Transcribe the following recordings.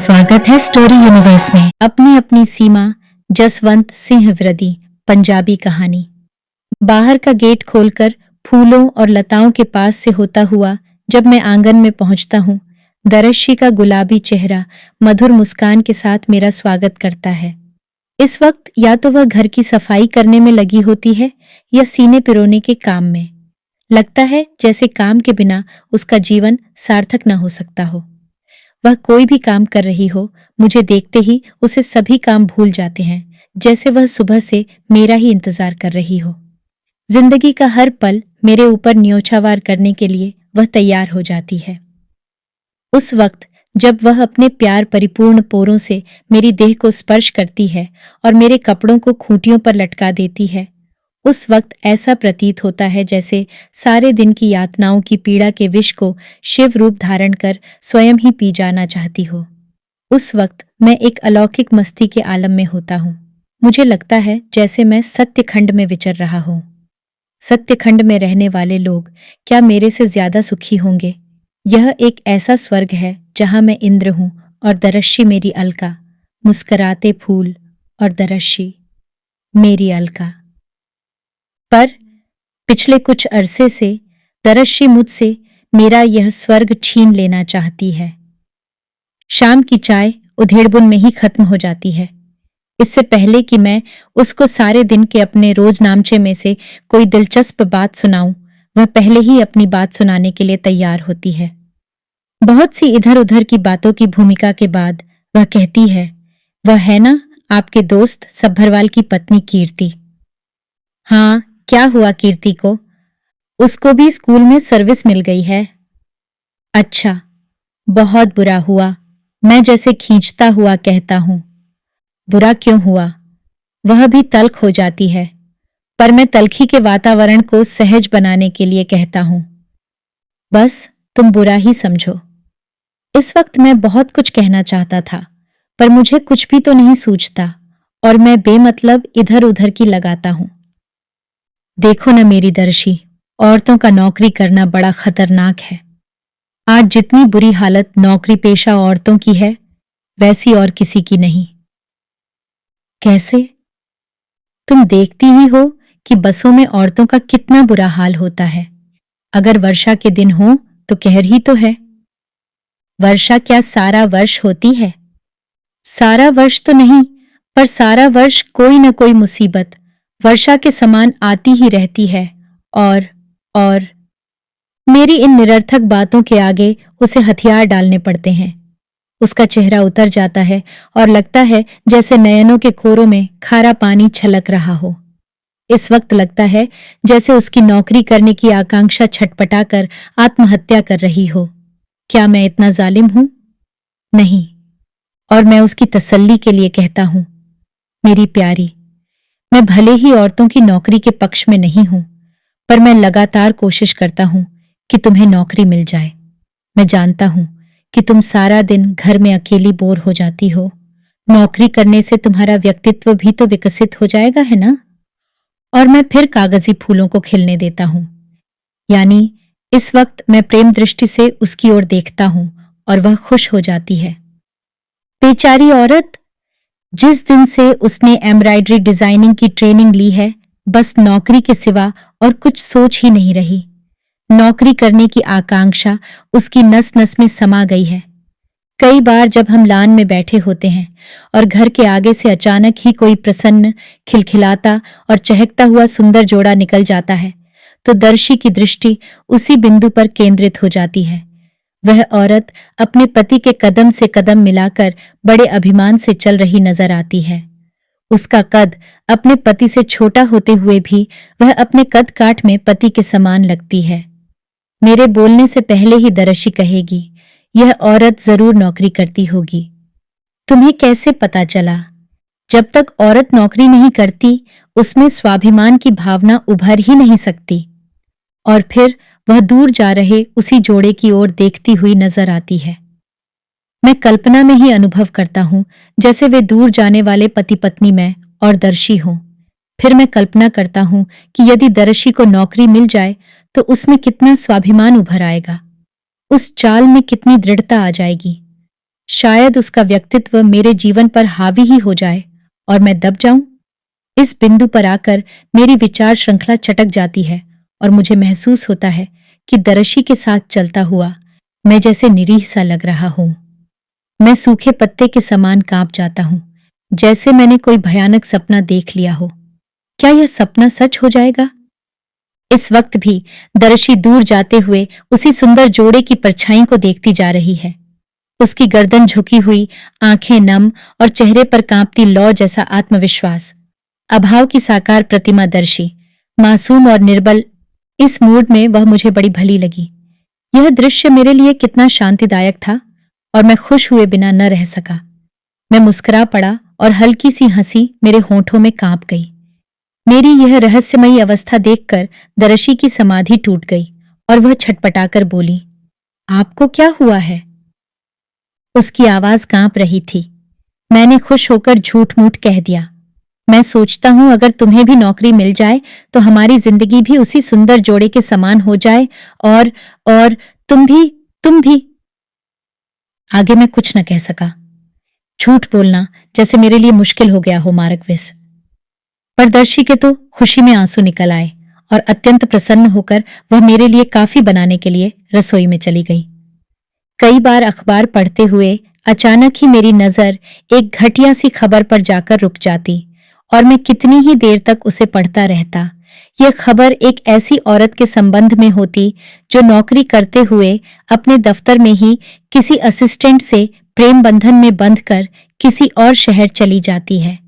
स्वागत है story universe में। अपनी अपनी सीमा, जसवंत सिंह वृद्धि। पंजाबी कहानी। बाहर का गेट खोलकर फूलों और लताओं के पास से होता हुआ जब मैं आंगन में पहुंचता हूं, दरश्शी का गुलाबी चेहरा मधुर मुस्कान के साथ मेरा स्वागत करता है। इस वक्त या तो वह घर की सफाई करने में लगी होती है या सीने पिरोने के काम में। लगता है जैसे काम के बिना उसका जीवन सार्थक न हो सकता हो। वह कोई भी काम कर रही हो, मुझे देखते ही उसे सभी काम भूल जाते हैं, जैसे वह सुबह से मेरा ही इंतजार कर रही हो। जिंदगी का हर पल मेरे ऊपर न्योछावार करने के लिए वह तैयार हो जाती है। उस वक्त जब वह अपने प्यार परिपूर्ण पोरों से मेरी देह को स्पर्श करती है और मेरे कपड़ों को खूंटियों पर लटका देती है, उस वक्त ऐसा प्रतीत होता है जैसे सारे दिन की यातनाओं की पीड़ा के विष को शिव रूप धारण कर स्वयं ही पी जाना चाहती हो। उस वक्त मैं एक अलौकिक मस्ती के आलम में होता हूँ। मुझे लगता है जैसे मैं सत्यखंड में विचर रहा हूँ। सत्यखंड में रहने वाले लोग क्या मेरे से ज्यादा सुखी होंगे? यह एक ऐसा स्वर्ग है जहां मैं इंद्र हूं और दरश्शी मेरी अलका। मुस्कराते फूल और दरश्शी मेरी अलका। पर पिछले कुछ अरसे से दरश्शी मुझसे मेरा यह स्वर्ग छीन लेना चाहती है। शाम की चाय उधेड़बुन में ही खत्म हो जाती है। इससे पहले कि मैं उसको सारे दिन के अपने रोजनामचे में से कोई दिलचस्प बात सुनाऊं, वह पहले ही अपनी बात सुनाने के लिए तैयार होती है। बहुत सी इधर उधर की बातों की भूमिका के बाद वह कहती है, वह है ना आपके दोस्त सब्भरवाल की पत्नी कीर्ति। हाँ, क्या हुआ कीर्ति को? उसको भी स्कूल में सर्विस मिल गई है। अच्छा, बहुत बुरा हुआ। मैं जैसे खींचता हुआ कहता हूं। बुरा क्यों हुआ? वह भी तल्ख हो जाती है, पर मैं तल्खी के वातावरण को सहज बनाने के लिए कहता हूं, बस तुम बुरा ही समझो। इस वक्त मैं बहुत कुछ कहना चाहता था, पर मुझे कुछ भी तो नहीं सूझता और मैं बेमतलब इधर उधर की लगाता हूं। देखो न मेरी दर्शी, औरतों का नौकरी करना बड़ा खतरनाक है। आज जितनी बुरी हालत नौकरी पेशा औरतों की है, वैसी और किसी की नहीं। कैसे? तुम देखती ही हो कि बसों में औरतों का कितना बुरा हाल होता है। अगर वर्षा के दिन हो तो कहर ही तो है। वर्षा क्या सारा वर्ष होती है? सारा वर्ष तो नहीं, पर सारा वर्ष कोई न कोई मुसीबत वर्षा के समान आती ही रहती है। और मेरी इन निरर्थक बातों के आगे उसे हथियार डालने पड़ते हैं। उसका चेहरा उतर जाता है और लगता है जैसे नयनों के खोरों में खारा पानी छलक रहा हो। इस वक्त लगता है जैसे उसकी नौकरी करने की आकांक्षा छटपटाकर आत्महत्या कर रही हो। क्या मैं इतना जालिम हूं? नहीं। और मैं उसकी तसल्ली के लिए कहता हूं, मेरी प्यारी, मैं भले ही औरतों की नौकरी के पक्ष में नहीं हूं, पर मैं लगातार कोशिश करता हूं कि तुम्हें नौकरी मिल जाए। मैं जानता हूं कि तुम सारा दिन घर में अकेली बोर हो जाती हो। नौकरी करने से तुम्हारा व्यक्तित्व भी तो विकसित हो जाएगा, है ना? और मैं फिर कागजी फूलों को खिलने देता हूं। यानी इस वक्त मैं प्रेम दृष्टि से उसकी ओर देखता हूं और वह खुश हो जाती है। बेचारी औरत, जिस दिन से उसने एम्ब्रॉयडरी डिजाइनिंग की ट्रेनिंग ली है, बस नौकरी के सिवा और कुछ सोच ही नहीं रही। नौकरी करने की आकांक्षा उसकी नस नस में समा गई है। कई बार जब हम लान में बैठे होते हैं और घर के आगे से अचानक ही कोई प्रसन्न, खिलखिलाता और चहकता हुआ सुंदर जोड़ा निकल जाता है, तो दर्शी की दृष्टि उसी बिंदु पर केंद्रित हो जाती है। वह औरत अपने पति के कदम से कदम मिलाकर बड़े अभिमान से चल रही नजर आती है। उसका कद अपने पति से छोटा होते हुए भी वह अपने कद काठ में पति के समान लगती है। मेरे बोलने से पहले ही दरशी कहेगी, यह औरत जरूर नौकरी करती होगी। तुम्हें कैसे पता चला? जब तक औरत नौकरी नहीं करती, उसमें स्वाभिमान की भावना उभर ही नहीं सकती। और फिर वह दूर जा रहे उसी जोड़े की ओर देखती हुई नजर आती है। मैं कल्पना में ही अनुभव करता हूं जैसे वे दूर जाने वाले पति पत्नी मैं और दर्शी हों। फिर मैं कल्पना करता हूं कि यदि दर्शी को नौकरी मिल जाए तो उसमें कितना स्वाभिमान उभर आएगा, उस चाल में कितनी दृढ़ता आ जाएगी। शायद उसका व्यक्तित्व मेरे जीवन पर हावी ही हो जाए और मैं दब जाऊं। इस बिंदु पर आकर मेरी विचार श्रृंखला चटक जाती है और मुझे महसूस होता है कि दरशी के साथ चलता हुआ मैं जैसे निरीह सा लग रहा हूं। मैं सूखे पत्ते के समान कांप जाता हूं, जैसे मैंने कोई भयानक सपना देख लिया हो। क्या यह सपना सच हो जाएगा? इस वक्त भी दरशी दूर जाते हुए उसी सुंदर जोड़े की परछाई को देखती जा रही है। उसकी गर्दन झुकी हुई, आंखें नम और चेहरे पर कांपती लौ जैसा आत्मविश्वास। अभाव की साकार प्रतिमा दर्शी, मासूम और निर्बल। इस मूड में वह मुझे बड़ी भली लगी। यह दृश्य मेरे लिए कितना शांतिदायक था और मैं खुश हुए बिना न रह सका। मैं मुस्कुरा पड़ा और हल्की सी हंसी मेरे होठों में कांप गई। मेरी यह रहस्यमयी अवस्था देखकर दरशी की समाधि टूट गई और वह छटपटाकर बोली, आपको क्या हुआ है? उसकी आवाज कांप रही थी। मैंने खुश होकर झूठ मूठ कह दिया, मैं सोचता हूं अगर तुम्हें भी नौकरी मिल जाए तो हमारी जिंदगी भी उसी सुंदर जोड़े के समान हो जाए और तुम भी। आगे मैं कुछ न कह सका। झूठ बोलना जैसे मेरे लिए मुश्किल हो गया हो मार्गविस। पर दर्शी के तो खुशी में आंसू निकल आए और अत्यंत प्रसन्न होकर वह मेरे लिए काफी बनाने के लिए रसोई में चली गई। कई बार अखबार पढ़ते हुए अचानक ही मेरी नजर एक घटिया सी खबर पर जाकर रुक जाती और मैं कितनी ही देर तक उसे पढ़ता रहता। यह खबर एक ऐसी औरत के संबंध में होती जो नौकरी करते हुए अपने दफ्तर में ही किसी असिस्टेंट से प्रेम बंधन में बंधकर किसी और शहर चली जाती है।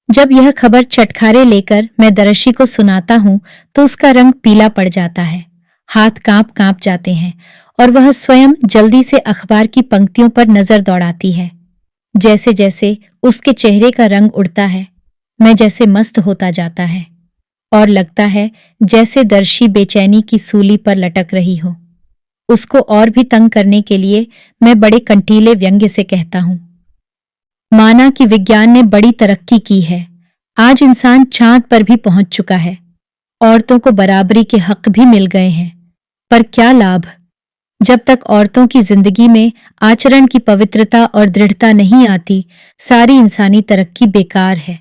जब यह खबर चटखारे लेकर मैं दरशी को सुनाता हूं तो उसका रंग पीला पड़ जाता है, हाथ कांप कांप जाते हैं और वह स्वयं जल्दी से अखबार की पंक्तियों पर नजर दौड़ाती है। जैसे जैसे उसके चेहरे का रंग उड़ता है, मैं जैसे मस्त होता जाता है और लगता है जैसे दर्शी बेचैनी की सूली पर लटक रही हो। उसको और भी तंग करने के लिए मैं बड़े कंटीले व्यंग्य से कहता हूं, माना कि विज्ञान ने बड़ी तरक्की की है, आज इंसान चांद पर भी पहुंच चुका है, औरतों को बराबरी के हक भी मिल गए हैं, पर क्या लाभ जब तक औरतों की जिंदगी में आचरण की पवित्रता और दृढ़ता नहीं आती, सारी इंसानी तरक्की बेकार है।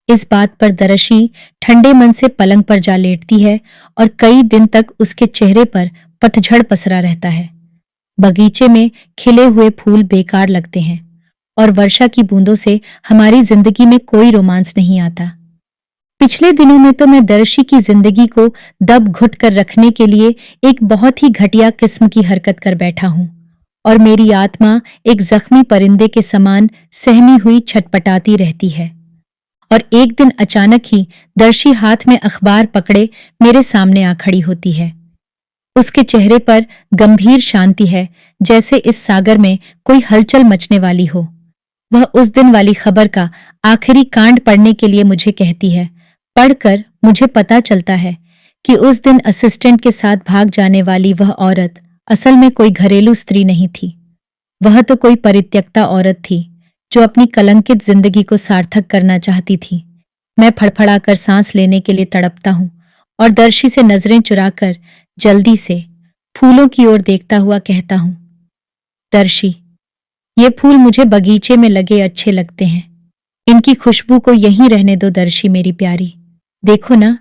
इस बात पर दरशी ठंडे मन से पलंग पर जा लेटती है और कई दिन तक उसके चेहरे पर पतझड़ पसरा रहता है। बगीचे में खिले हुए फूल बेकार लगते हैं और वर्षा की बूंदों से हमारी जिंदगी में कोई रोमांस नहीं आता। पिछले दिनों में तो मैं दर्शी की जिंदगी को दब घुट कर रखने के लिए एक बहुत ही घटिया किस्म की हरकत कर बैठा हूं और मेरी आत्मा एक जख्मी परिंदे के समान सहमी हुई छटपटाती रहती है। और एक दिन अचानक ही दर्शी हाथ में अखबार पकड़े मेरे सामने आ खड़ी होती है। उसके चेहरे पर गंभीर शांति है, जैसे इस सागर में कोई हलचल मचने वाली हो। वह उस दिन वाली खबर का आखिरी कांड पढ़ने के लिए मुझे कहती है। पढ़कर मुझे पता चलता है कि उस दिन असिस्टेंट के साथ भाग जाने वाली वह औरत असल में कोई घरेलू स्त्री नहीं थी। वह तो कोई परित्यक्ता औरत थी जो अपनी कलंकित जिंदगी को सार्थक करना चाहती थी। मैं फड़फड़ाकर सांस लेने के लिए तड़पता हूं और दर्शी से नजरें चुराकर जल्दी से फूलों की ओर देखता हुआ कहता हूं, दर्शी, ये फूल मुझे बगीचे में लगे अच्छे लगते हैं। इनकी खुशबू को यहीं रहने दो दर्शी मेरी प्यारी, देखो ना।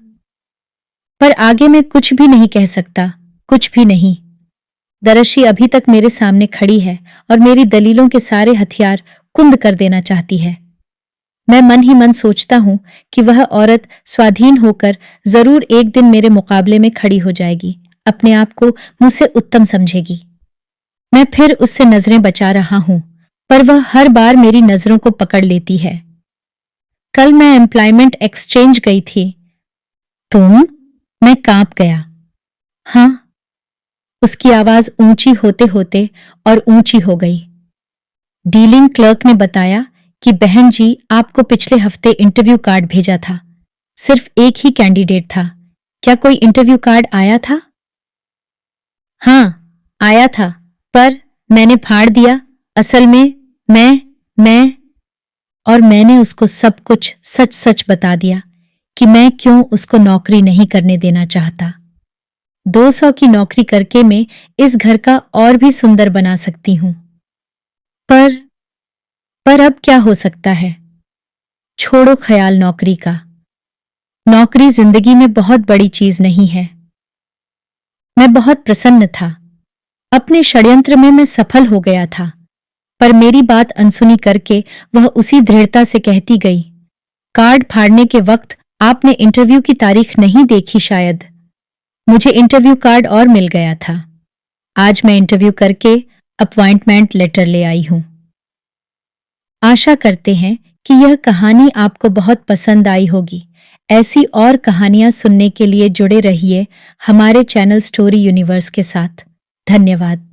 पर आगे मैं कुछ भी नहीं कह सकता, कुछ भी नहीं। दर्शी अभी तक मेरे सामने खड़ी है और मेरी दलीलों के सारे हथियार कुंद कर देना चाहती है। मैं मन ही मन सोचता हूं कि वह औरत स्वाधीन होकर जरूर एक दिन मेरे मुकाबले में खड़ी हो जाएगी, अपने आप को मुझसे उत्तम समझेगी। मैं फिर उससे नजरें बचा रहा हूं, पर वह हर बार मेरी नजरों को पकड़ लेती है। कल मैं एम्प्लॉयमेंट एक्सचेंज गई थी। तुम? मैं कांप गया। हाँ। उसकी आवाज ऊंची होते होते और ऊंची हो गई। डीलिंग क्लर्क ने बताया कि बहन जी आपको पिछले हफ्ते इंटरव्यू कार्ड भेजा था। सिर्फ एक ही कैंडिडेट था। क्या कोई इंटरव्यू कार्ड आया था? हाँ, आया था, पर मैंने फाड़ दिया। असल में मैं और मैंने उसको सब कुछ सच सच बता दिया कि मैं क्यों उसको नौकरी नहीं करने देना चाहता। 200 की नौकरी करके मैं इस घर का और भी सुंदर बना सकती हूं। पर पर अब क्या हो सकता है? छोड़ो ख्याल नौकरी का। नौकरी जिंदगी में बहुत बड़ी चीज नहीं है। मैं बहुत प्रसन्न था। अपने षड्यंत्र में मैं सफल हो गया था। पर मेरी बात अनसुनी करके वह उसी दृढ़ता से कहती गई, कार्ड फाड़ने के वक्त आपने इंटरव्यू की तारीख नहीं देखी शायद। मुझे इंटरव्यू कार्ड और मिल गया था। आज मैं इंटरव्यू करके अपॉइंटमेंट लेटर ले आई हूं। आशा करते हैं कि यह कहानी आपको बहुत पसंद आई होगी। ऐसी और कहानियां सुनने के लिए जुड़े रहिए हमारे चैनल स्टोरी यूनिवर्स के साथ। धन्यवाद।